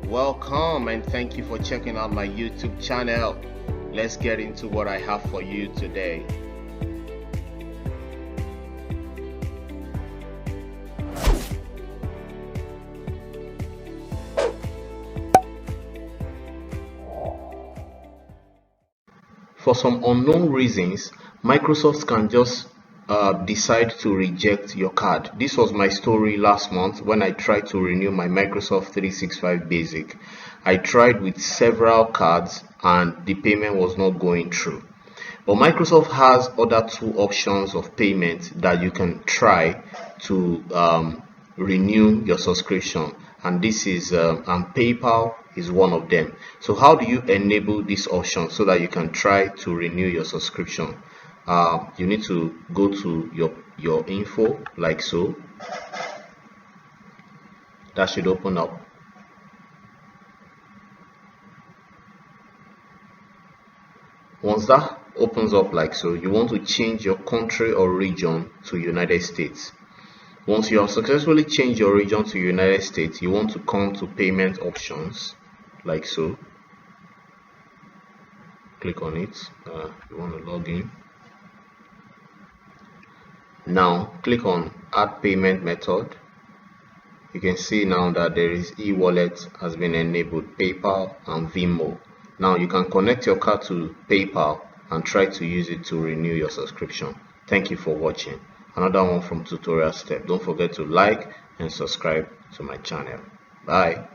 Welcome and thank you for checking out my YouTube channel. Let's get into what I have for you today. For some unknown reasons, Microsoft can just decide to reject your card. This was my story last month when I tried to renew my Microsoft 365 Basic. I tried with several cards and the payment was not going through. But Microsoft has other two options of payment that you can try to renew your subscription, and this is and PayPal is one of them. So how do you enable this option so that you can try to renew your subscription? You need to go to your info like so. That should open up. Once that opens up like so, you want to change your country or region to United States. Once you have successfully changed your region to United States, you want to come to payment options like so. Click on it. You want to log in. Now click on add payment method. You can see now that there is e-wallet has been enabled, PayPal and Venmo. Now you can connect your card to PayPal and try to use it to renew your subscription. Thank you for watching. Another one from Tutorial Step. Don't forget to like and subscribe to my channel. Bye.